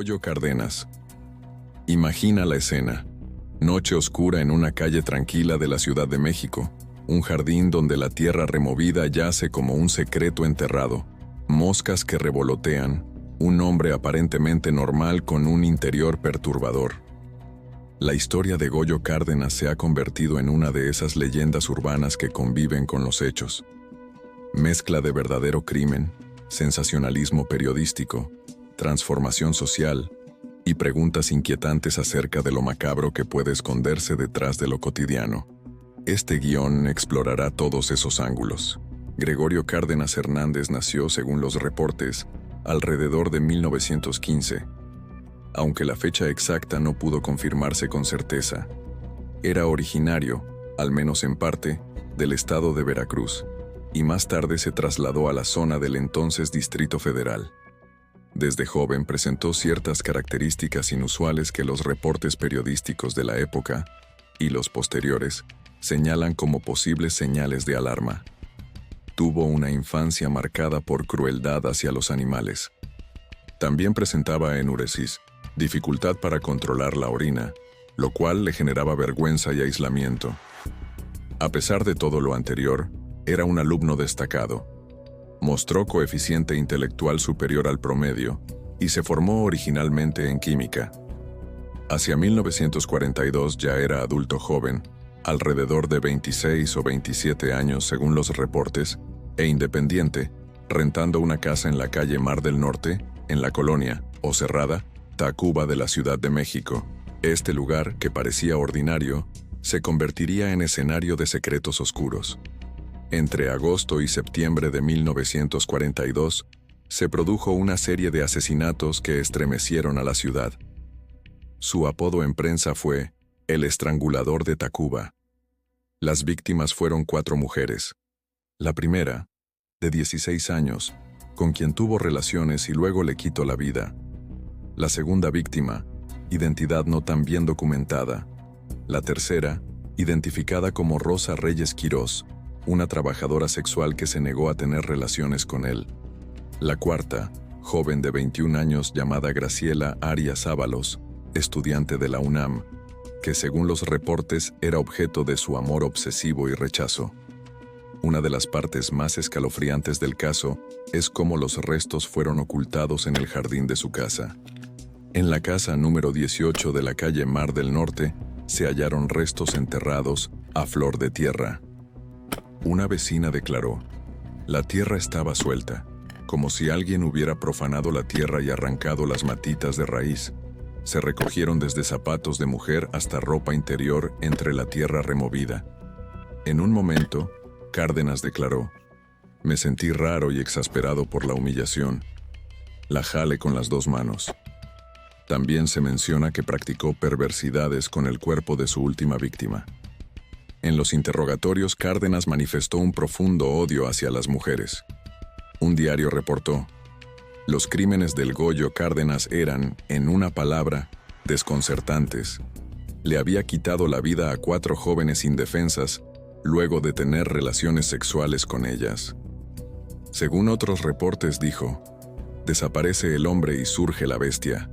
Goyo Cárdenas. Imagina la escena. Noche oscura en una calle tranquila de la Ciudad de México. Un jardín donde la tierra removida yace como un secreto enterrado. Moscas que revolotean. Un hombre aparentemente normal con un interior perturbador. La historia de Goyo Cárdenas se ha convertido en una de esas leyendas urbanas que conviven con los hechos. Mezcla de verdadero crimen, sensacionalismo periodístico, transformación social y preguntas inquietantes acerca de lo macabro que puede esconderse detrás de lo cotidiano. Este guión explorará todos esos ángulos. Gregorio Cárdenas Hernández nació, según los reportes, alrededor de 1915. Aunque la fecha exacta no pudo confirmarse con certeza. Era originario, al menos en parte, del estado de Veracruz, y más tarde se trasladó a la zona del entonces Distrito Federal. Desde joven presentó ciertas características inusuales que los reportes periodísticos de la época, y los posteriores, señalan como posibles señales de alarma. Tuvo una infancia marcada por crueldad hacia los animales. También presentaba enuresis, dificultad para controlar la orina, lo cual le generaba vergüenza y aislamiento. A pesar de todo lo anterior, era un alumno destacado. Mostró coeficiente intelectual superior al promedio y se formó originalmente en química. Hacia 1942 ya era adulto joven, alrededor de 26 o 27 años según los reportes, e independiente, rentando una casa en la calle Mar del Norte, en la colonia, o cerrada, Tacuba de la Ciudad de México. Este lugar, que parecía ordinario, se convertiría en escenario de secretos oscuros. Entre agosto y septiembre de 1942, se produjo una serie de asesinatos que estremecieron a la ciudad. Su apodo en prensa fue el Estrangulador de Tacuba. Las víctimas fueron 4 mujeres. La primera, de 16 años, con quien tuvo relaciones y luego le quitó la vida. La segunda víctima, identidad no tan bien documentada. La tercera, identificada como Rosa Reyes Quirós, una trabajadora sexual que se negó a tener relaciones con él. La cuarta, joven de 21 años llamada Graciela Arias Ábalos, estudiante de la UNAM, que según los reportes era objeto de su amor obsesivo y rechazo. Una de las partes más escalofriantes del caso es cómo los restos fueron ocultados en el jardín de su casa. En la casa número 18 de la calle Mar del Norte se hallaron restos enterrados a flor de tierra. Una vecina declaró: la tierra estaba suelta, como si alguien hubiera profanado la tierra y arrancado las matitas de raíz. Se recogieron desde zapatos de mujer hasta ropa interior entre la tierra removida. En un momento, Cárdenas declaró: me sentí raro y exasperado por la humillación. La jalé con las 2 manos. También se menciona que practicó perversidades con el cuerpo de su última víctima. En los interrogatorios, Cárdenas manifestó un profundo odio hacia las mujeres. Un diario reportó: los crímenes del Goyo Cárdenas eran, en una palabra, desconcertantes. Le había quitado la vida a 4 jóvenes indefensas, luego de tener relaciones sexuales con ellas. Según otros reportes dijo: desaparece el hombre y surge la bestia.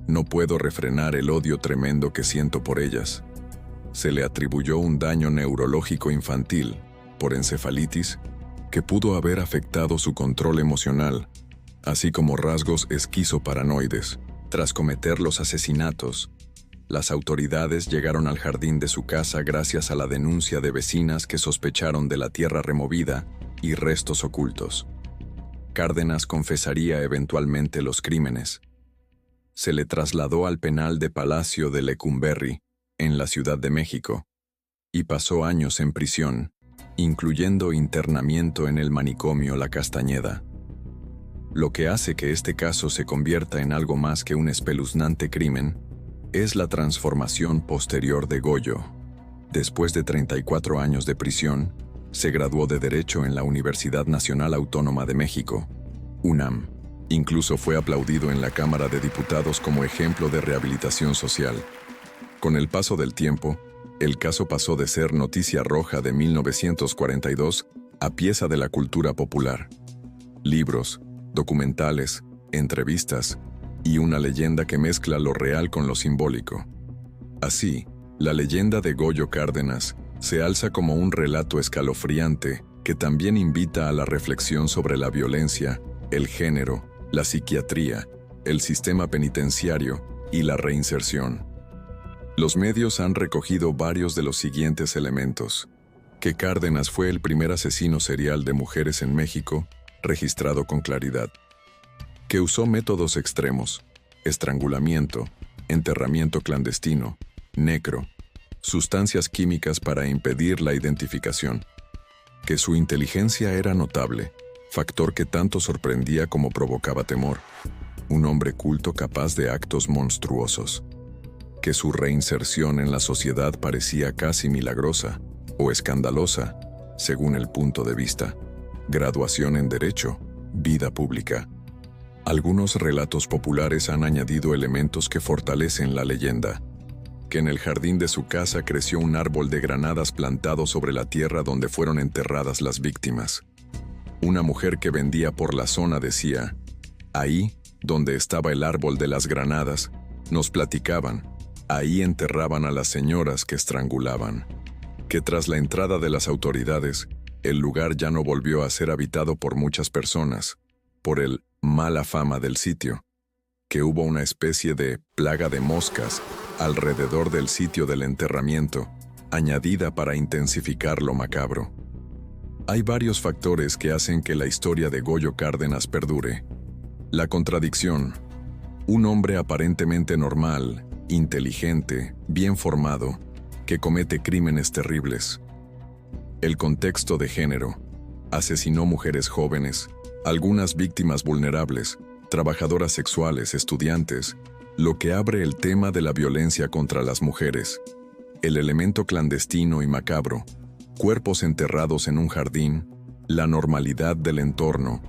No puedo refrenar el odio tremendo que siento por ellas. Se le atribuyó un daño neurológico infantil, por encefalitis, que pudo haber afectado su control emocional, así como rasgos esquizoparanoides. Tras cometer los asesinatos, las autoridades llegaron al jardín de su casa gracias a la denuncia de vecinas que sospecharon de la tierra removida y restos ocultos. Cárdenas confesaría eventualmente los crímenes. Se le trasladó al penal de Palacio de Lecumberri, en la Ciudad de México, y pasó años en prisión, incluyendo internamiento en el manicomio La Castañeda. Lo que hace que este caso se convierta en algo más que un espeluznante crimen es la transformación posterior de Goyo. Después de 34 años de prisión, se graduó de Derecho en la Universidad Nacional Autónoma de México, UNAM. Incluso fue aplaudido en la Cámara de Diputados como ejemplo de rehabilitación social. Con el paso del tiempo, el caso pasó de ser noticia roja de 1942 a pieza de la cultura popular. Libros, documentales, entrevistas y una leyenda que mezcla lo real con lo simbólico. Así, la leyenda de Goyo Cárdenas se alza como un relato escalofriante que también invita a la reflexión sobre la violencia, el género, la psiquiatría, el sistema penitenciario y la reinserción. Los medios han recogido varios de los siguientes elementos: que Cárdenas fue el primer asesino serial de mujeres en México, registrado con claridad; que usó métodos extremos, estrangulamiento, enterramiento clandestino, necro, sustancias químicas para impedir la identificación; que su inteligencia era notable, factor que tanto sorprendía como provocaba temor; un hombre culto capaz de actos monstruosos; que su reinserción en la sociedad parecía casi milagrosa o escandalosa, según el punto de vista; graduación en Derecho, vida pública. Algunos relatos populares han añadido elementos que fortalecen la leyenda: que en el jardín de su casa creció un árbol de granadas plantado sobre la tierra donde fueron enterradas las víctimas. Una mujer que vendía por la zona decía: ahí, donde estaba el árbol de las granadas, nos platicaban, ahí enterraban a las señoras que estrangulaban. Que tras la entrada de las autoridades, el lugar ya no volvió a ser habitado por muchas personas, por el mala fama del sitio; que hubo una especie de plaga de moscas alrededor del sitio del enterramiento, añadida para intensificar lo macabro. Hay varios factores que hacen que la historia de Goyo Cárdenas perdure. La contradicción: un hombre aparentemente normal, inteligente, bien formado, que comete crímenes terribles. El contexto de género: asesinó mujeres jóvenes, algunas víctimas vulnerables, trabajadoras sexuales, estudiantes, lo que abre el tema de la violencia contra las mujeres. El elemento clandestino y macabro: cuerpos enterrados en un jardín, la normalidad del entorno,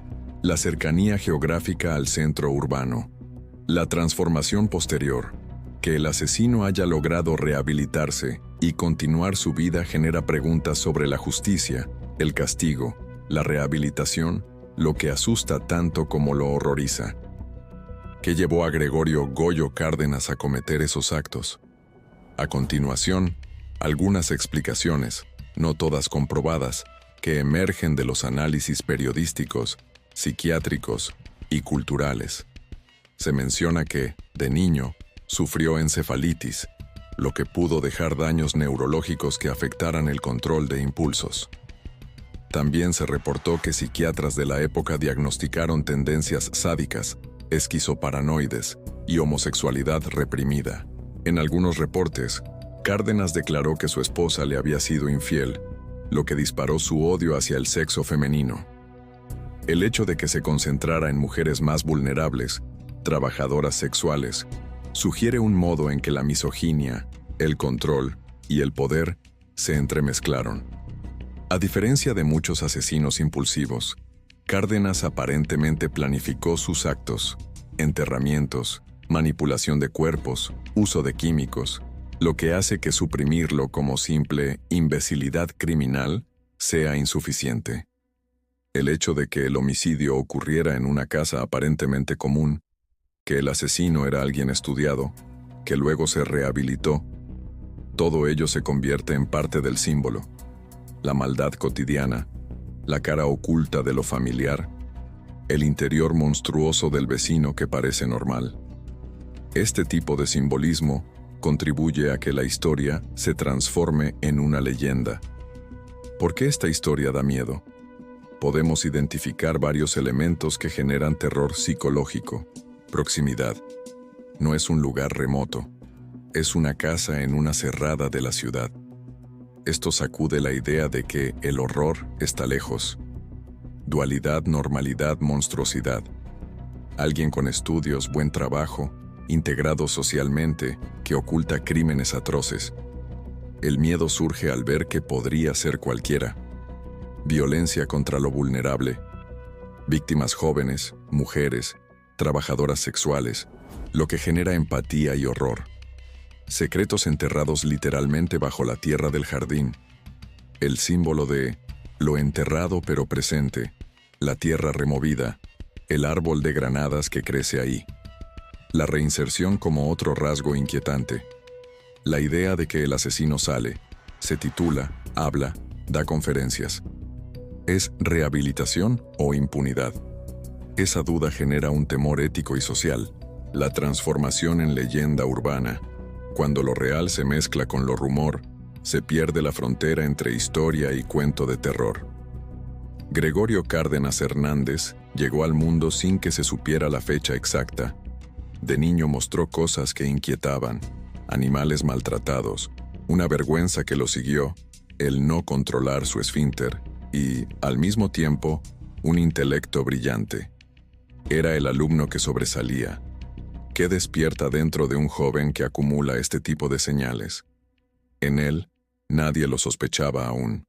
la cercanía geográfica al centro urbano. La transformación posterior: que el asesino haya logrado rehabilitarse y continuar su vida genera preguntas sobre la justicia, el castigo, la rehabilitación, lo que asusta tanto como lo horroriza. ¿Qué llevó a Gregorio Goyo Cárdenas a cometer esos actos? A continuación, algunas explicaciones, no todas comprobadas, que emergen de los análisis periodísticos, psiquiátricos y culturales. Se menciona que, de niño, sufrió encefalitis, lo que pudo dejar daños neurológicos que afectaran el control de impulsos. También se reportó que psiquiatras de la época diagnosticaron tendencias sádicas, esquizoparanoides y homosexualidad reprimida. En algunos reportes, Cárdenas declaró que su esposa le había sido infiel, lo que disparó su odio hacia el sexo femenino. El hecho de que se concentrara en mujeres más vulnerables, trabajadoras sexuales, sugiere un modo en que la misoginia, el control y el poder se entremezclaron. A diferencia de muchos asesinos impulsivos, Cárdenas aparentemente planificó sus actos: enterramientos, manipulación de cuerpos, uso de químicos, lo que hace que suprimirlo como simple imbecilidad criminal sea insuficiente. El hecho de que el homicidio ocurriera en una casa aparentemente común, que el asesino era alguien estudiado, que luego se rehabilitó, todo ello se convierte en parte del símbolo: la maldad cotidiana, la cara oculta de lo familiar, el interior monstruoso del vecino que parece normal. Este tipo de simbolismo contribuye a que la historia se transforme en una leyenda. ¿Por qué esta historia da miedo? Podemos identificar varios elementos que generan terror psicológico. Proximidad. No es un lugar remoto. Es una casa en una cerrada de la ciudad. Esto sacude la idea de que el horror está lejos. Dualidad, normalidad, monstruosidad. Alguien con estudios, buen trabajo, integrado socialmente, que oculta crímenes atroces. El miedo surge al ver que podría ser cualquiera. Violencia contra lo vulnerable. Víctimas jóvenes, mujeres, trabajadoras sexuales, lo que genera empatía y horror. Secretos enterrados literalmente bajo la tierra del jardín. El símbolo de lo enterrado pero presente, la tierra removida, el árbol de granadas que crece ahí. La reinserción como otro rasgo inquietante. La idea de que el asesino sale, se titula, habla, da conferencias. ¿Es rehabilitación o impunidad? Esa duda genera un temor ético y social, la transformación en leyenda urbana. Cuando lo real se mezcla con lo rumor, se pierde la frontera entre historia y cuento de terror. Gregorio Cárdenas Hernández llegó al mundo sin que se supiera la fecha exacta. De niño mostró cosas que inquietaban, animales maltratados, una vergüenza que lo siguió, el no controlar su esfínter y, al mismo tiempo, un intelecto brillante. Era el alumno que sobresalía. ¿Qué despierta dentro de un joven que acumula este tipo de señales? En él, nadie lo sospechaba aún.